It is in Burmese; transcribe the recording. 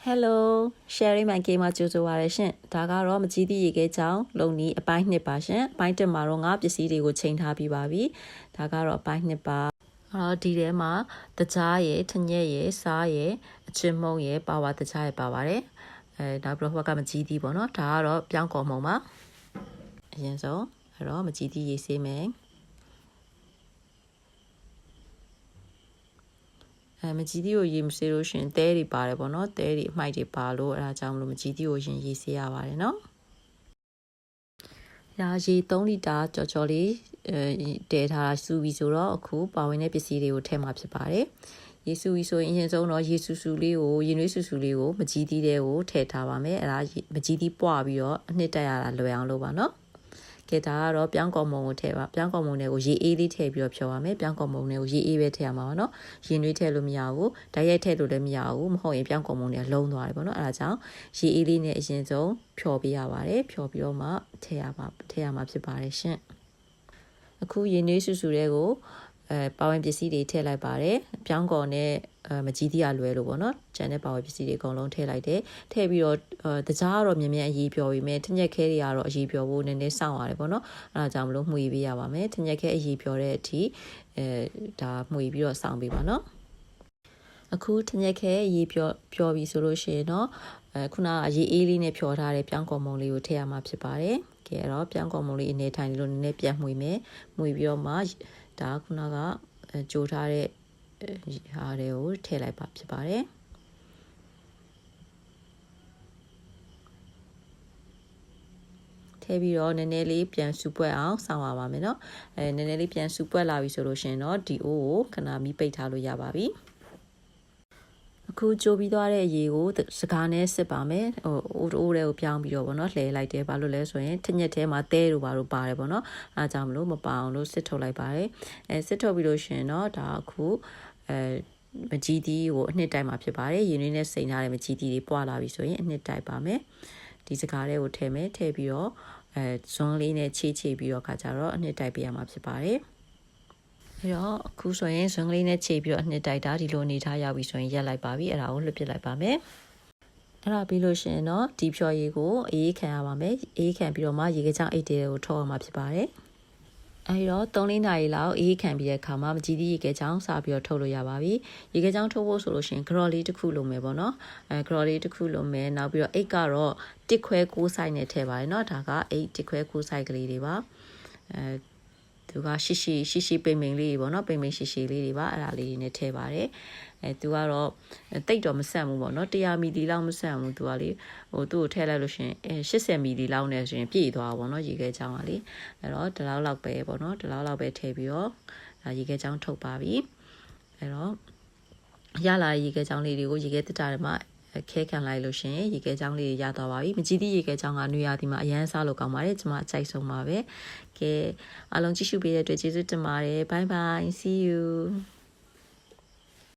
Hello Sherry မိုင်ကေမှာကြိုဆိုပါရရှင်ဒါကတော့မကြီးသည့်ရေခဲကြောင်းလုံနီအပိုင်း2ပါရှင်အပိုင်း1မှာတော့ငါပစ္စည်းတွေကိုချိန်ထားပြီးပါပြီဒါကတော့အပိုင်း2ပါဒီထဲမှာတကြားရယ်ထညက်ရယ်စားရယ်အချစ်မုံရယ်ပါဝါတကြားရယ်ပါပါတယ်နောက်ပြီးတော့ဟိုကမကြီးသည့်ပေါ့နော်ဒါကတော့ပြောင်းကုန်မုံပါအရင်ဆုံးအဲ့တော့မကြီးသည့်ရေဆေးမယ်မကြီးသီးကိုရေမဆေးလို့ရှင်တဲတွေပါတယ်ပေါ့နော်တဲတွေအမိုက်တွေပါလို့အဲဒါကြောင့်မလို့မကြီးသီးကိုရင်ရေဆေးရပါတယ်နော်ဒါရေ3လီတာကြော်လေးတဲထားတာစူပြီဆိုတော့အခုပါဝင်တဲ့ပစ္စည်းတွေကိုထည့်မှာဖြစ်ပါတယ်ရေစူပြီဆိုရင်အရင်ဆုံးတော့ရေစူစူလေးကိုရေနွေးစူစူလေးကိုမကြီးသီးတွေကိုထည့်ထားပါမယ်အဲဒါမကြီးသီးပွားပြီးတော့အနှစ်တက်ရတာလွယ်အောင်လုပ်ပါနော်ကဲဒါကတော့ပြောင်းကော်မုံကိုထည့်ပါပြောင်းကော်မုံတွေကိုရေအေးလေးထည့်ပြီးတော့ဖြောပါမယ်ပြောင်းကော်မုံတွေကိုရေအေးပဲထည့်ရမှာပါနော်ရေနွေးထည့်လို့မရဘူးဓာတ်ရိုက်ထည့်လို့လည်းမရဘူးမဟုတ်ရင်ပြောင်းကော်မုံတွေကလုံးသွားတယ်ပေါ့နော်အဲဒါကြောင့်ရေအေးလေးနဲ့အရင်ဆုံးဖြောပေးရပါတယ်ဖြောပြီးတော့မှထည့်ရမှာဖြစ်ပါတယ်ရှင်အခုရေနွေးဆူဆူတွေကိုပါဝင်ပစ္စည်းတွေထည့်လိုက်ပါတယ်ပြောင်းကော်နဲ့မကြီးသီးရလွယ်လို့ပေါ့နော်ကျန်တဲ့ပါဝင်ပစ္စည်းတွေအကုန်လုံးထည့်လိုက်တယ်ထည့်ပြီးတော့တကြားကတော့မြင်မြန်အရေးပြောပြီးမယ်ထညက်ခဲတွေကတော့အရေးပြောဖို့နည်းနည်းစောင့်ရတယ်ပေါ့နော်အဲဒါကြောင့်မလို့မှွေပေးရပါမယ်ထညက်ခဲအရေးပြောတဲ့အထိဒါမှွေပြီးတော့စောင့်ပေးပါနော်အခုထညက်ခဲအရေးပြောပြီးဆိုလို့ရှိရင်တော့ခုနအရေးအေးလေးနဲ့ဖြောထားတဲ့ပြောင်းကော်မုံလေးကိုထည့်ရမှာဖြစ်ပါတယ်ကဲတော့ပြောင်းကော်မုံလေးအနေထိုင်လို့နည်းနည်းပြန်မှွေမယ်မှွေပြီးတော့မှဒါခုနကကြိုထားတဲ့ဟာတွေကိုထည့်လိုက်ပါဖြစ်ပါတယ်ထည့်ပြီးတော့နည်းနည်းလေးပြန်စုပွက်အောင်စောင့်ရပါမယ်เนาะနည်းနည်းလေးပြန်စုပွက်လာပြီဆိုလို့ရှိရင်တော့ဒီအိုးကိုခဏမီးပိတ်ထားလို့ရပါပြီအခုကြိုပြီးသွားတဲ့ရေကိုစကားနဲ့စစ်ပါမယ်အိုးတွေကိုပြောင်းပြီးတော့ဗောနော်လှဲလိုက်တယ်ဘာလို့လဲဆိုရင်ထညက်ထဲမှာတဲတို့ဘာလို့ပါတယ်ဗောနော်အဲဒါကြောင့်မလို့မပါအောင်လို့စစ်ထုတ်လိုက်ပါတယ်စစ်ထုတ်ပြီးလို့ရှင်တော့ဒါအခုမကြီးသီးကိုအနှစ်တိုက်မှာဖြစ်ပါတယ်ရေနွေးနဲ့စိန်ထားတဲ့မကြီးသီးတွေပွာလာပြီဆိုရင်အနှစ်တိုက်ပါမယ်ဒီစကားတွေကိုထည့်မယ်ထည့်ပြီးတော့ဇွန်းလေးနဲ့ချိပြီးတော့ခါကြတော့အနှစ်တိုက်ပေးရမှာဖြစ်ပါတယ်အဲ့တော့အခုဆိုရင်ဇွန်းကလေးနဲ့ခြေပြီးတော့အနှစ်တိုက်တာဒီလိုအနေထားရောက်ပြီဆိုရင်ရက်လိုက်ပါပြီအဲ့ဒါကိုလွှတ်ပစ်လိုက်ပါမယ်အဲ့ဒါပြီးလို့ရှိရင်တော့ဒီဖြော်ရည်ကိုအေးခံရပါမယ်အေးခံပြီးတော့မှရေကကြောင်အိတ်တွေကိုထောက်ရမှာဖြစ်ပါတယ်အဲ့တော့3-4နာရီလောက်အေးခံပြီးတဲ့အခါမှာမကြီးသီးရေခဲချောင်းစပြီးတော့ထုတ်လို့ရပါပြီရေခဲချောင်းထုတ်ဖို့ဆိုလို့ရှိရင်ဂရော်လေးတစ်ခုလိုမယ်ပေါ့နော်ဂရော်လေးတစ်ခုလိုမယ်နောက်ပြီးတော့အိတ်ကတော့1ခွဲ6 size နဲ့ထည့်ပါတယ်เนาะဒါကအိတ်1ခွဲ6 size ကလေးတွေပါသူကရှိပိန်ပိန်လေးတွေပေါ့နော်ပိန်ပိန်ရှိလေးတွေပါအဲ့ဒါလေးတွေနဲ့ထည့်ပါတယ်သူကတော့တိတ်တော့မဆန့်ဘူးပေါ့နော်100မီလီလောက်မဆန့်ဘူးသူကလေသူ့ကိုထည့်လိုက်လို့ရှင်80မီလီလောက်နဲ့ဆိုရင်ပြည့်သွားပါပေါ့နော်ရေခဲချောင်းကလေအဲ့တော့ဒီလောက်ပဲပေါ့နော်ဒီလောက်ပဲထည့်ပြီးတော့ရေခဲချောင်းထုတ်ပါပြီအဲ့တော့ရလာရေခဲချောင်းလေးတွေကိုရေခဲတက်တာတွေမှာခဲခံလိုက်လို့ရှင်ရေခဲချောင်းလေးရသွားပါပြီမကြီးသီးရေခဲချောင်းကနွေရာသီမှာအရန်စားလို့ကောင်းပါတယ်ကျွန်မအကြိုက်ဆုံးပါပဲကဲအားလုံးကြည့်ရှုပေးတဲ့အတွက်ကျေးဇူးတင်ပါတယ် bye bye see you